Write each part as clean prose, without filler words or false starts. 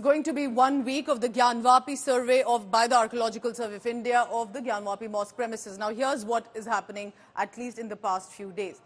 going to be 1 week of the Gyanvapi survey by the Archaeological Survey of India of the Gyanvapi mosque premises. Now, here's what is happening, at least in the past few days.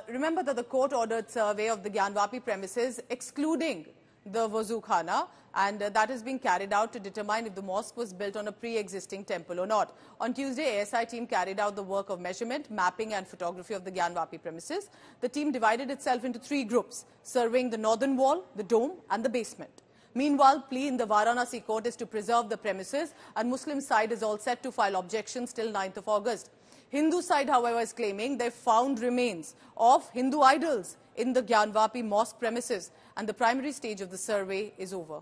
Remember that the court-ordered survey of the Gyanvapi premises, excluding the Wazu Khana, and that is being carried out to determine if the mosque was built on a pre-existing temple or not. On Tuesday, ASI team carried out the work of measurement, mapping and photography of the Gyanvapi premises. The team divided itself into 3 groups, surveying the northern wall, the dome and the basement. Meanwhile, plea in the Varanasi court is to preserve the premises, and Muslim side is all set to file objections till 9th of August. Hindu side, however, is claiming they found remains of Hindu idols in the Gyanvapi mosque premises, and the primary stage of the survey is over.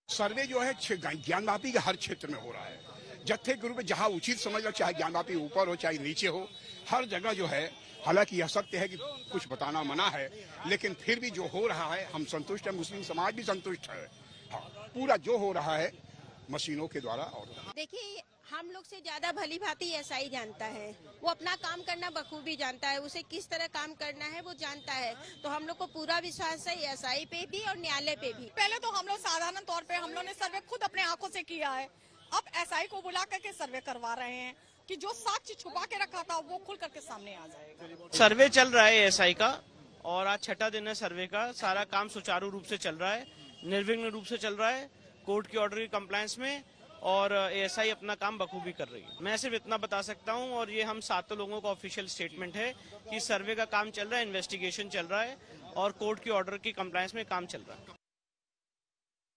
सर्वे जो है ज्ञानवापी के हर क्षेत्र में हो रहा है। जत्थे गुरु में जहां उचित समझ लो, चाहे ज्ञानवापी ऊपर हो चाहे नीचे हो, हर जगह जो है, हालांकि यह सत्य है कि कुछ बताना मना है, लेकिन फिर भी जो हो रहा है हम संतुष्ट हैं, मुस्लिम समाज भी संतुष्ट है। हाँ, पूरा जो हो रहा है मशीनों के द्वारा। और देखिए, हम लोग से ज्यादा भली भांति एसआई जानता है, वो अपना काम करना बखूबी जानता है, उसे किस तरह काम करना है वो जानता है, तो हम लोग को पूरा विश्वास है एसआई पे भी और न्यायालय पे भी। पहले तो हम लोग साधारण तौर पे हम लोग ने सर्वे खुद अपने आंखों से किया है, अब एसआई को बुला करके सर्वे करवा रहे हैं कि जो साक्ष्य छुपा के रखा था वो खुल करके सामने आ जाएगा। सर्वे चल रहा है एसआई का, और आज 6ठा दिन है सर्वे का। सारा काम सुचारू रूप से चल रहा है, निर्विघ्न रूप से चल रहा है, कोर्ट की ऑर्डर की कंप्लायंस में, और एएसआई अपना काम बखूबी कर रही है। मैं सिर्फ इतना बता सकता हूं, और ये हम 7 लोगों का ऑफिशियल स्टेटमेंट है कि सर्वे का काम चल रहा है, इन्वेस्टिगेशन चल रहा है, और कोर्ट की ऑर्डर की कंप्लायंस में काम चल रहा है।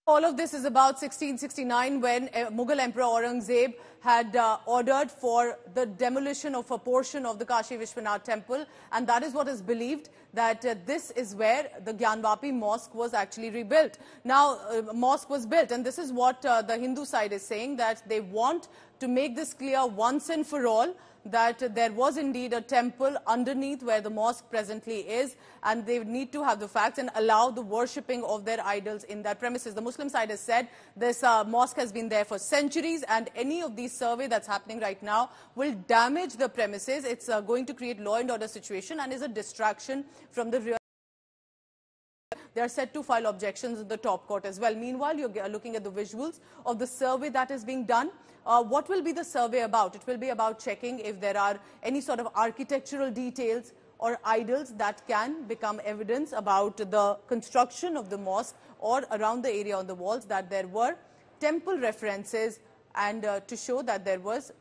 All of this is about 1669, when Mughal Emperor Aurangzeb had ordered for the demolition of a portion of the Kashi Vishwanath temple, and that is what is believed, that this is where the Gyanvapi mosque was actually rebuilt. Now, mosque was built, and this is what the Hindu side is saying, that they want to make this clear once and for all, that there was indeed a temple underneath where the mosque presently is, and they need to have the facts and allow the worshipping of their idols in that premises. The Muslim side has said this mosque has been there for centuries, and any of these survey that's happening right now will damage the premises. It's going to create law and order situation and is a distraction from the real. They are set to file objections in the top court as well. Meanwhile, you're looking at the visuals of the survey that is being done. What will be the survey about? It will be about checking if there are any sort of architectural details or idols that can become evidence about the construction of the mosque, or around the area on the walls that there were temple references, and to show that there was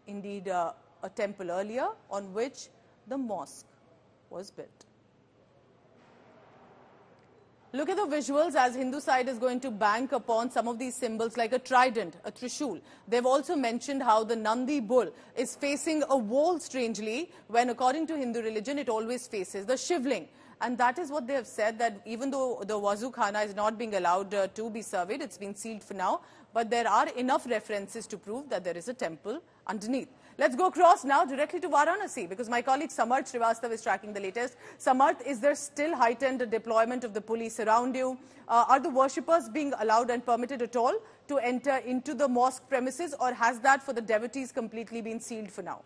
indeed a temple earlier on which the mosque was built. Look at the visuals as Hindu side is going to bank upon some of these symbols like a trident, a trishul. They've also mentioned how the Nandi bull is facing a wall strangely, when according to Hindu religion it always faces the Shivling. And that is what they have said, that even though the Wazu Khana is not being allowed to be surveyed, it's been sealed for now, but there are enough references to prove that there is a temple underneath. Let's go across now directly to Varanasi, because my colleague Samarth Srivastav is tracking the latest. Samarth, is there still heightened deployment of the police around you? Are the worshippers being allowed and permitted at all to enter into the mosque premises, or has that for the devotees completely been sealed for now?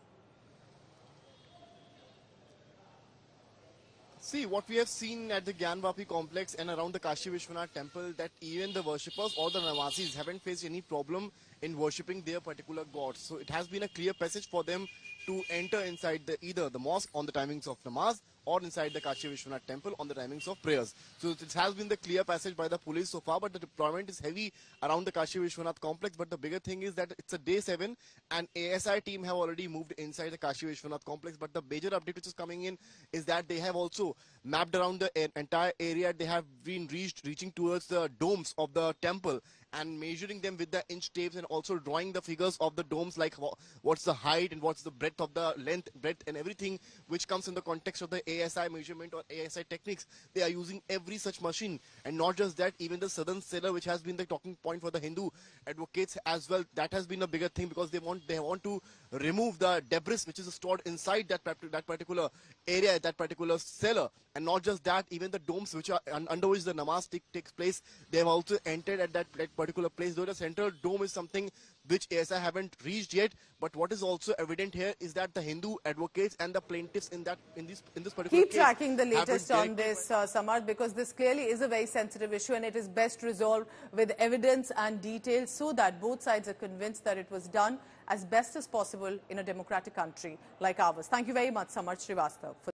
See, what we have seen at the Gyanvapi complex and around the Kashi Vishwanath temple, that even the worshippers or the Navasis haven't faced any problem in worshipping their particular gods. So it has been a clear passage for them to enter inside either the mosque on the timings of namaz, or inside the Kashi Vishwanath temple on the timings of prayers. So it has been the clear passage by the police so far, but the deployment is heavy around the Kashi Vishwanath complex. But the bigger thing is that it's a day 7, and ASI team have already moved inside the Kashi Vishwanath complex. But the major update which is coming in is that they have also mapped around the entire area. They have been reaching towards the domes of the temple and measuring them with the inch tapes, and also drawing the figures of the domes, like what's the height and what's the breadth of the length, breadth, and everything which comes in the context of the ASI measurement or ASI techniques. They are using every such machine, and not just that, even the southern cellar, which has been the talking point for the Hindu advocates as well, that has been a bigger thing, because they want to remove the debris which is stored inside that particular area, that particular cellar. And not just that, even the domes which are under which the namaz takes place, they have also entered at that particular place. Though the central dome is something which ASI haven't reached yet, but what is also evident here is that the Hindu advocates and the plaintiffs in this particular Keep case tracking the have been latest on this, Samarth, because this clearly is a very sensitive issue and it is best resolved with evidence and details so that both sides are convinced that it was done as best as possible in a democratic country like ours. Thank you very much, Samarth Srivastava.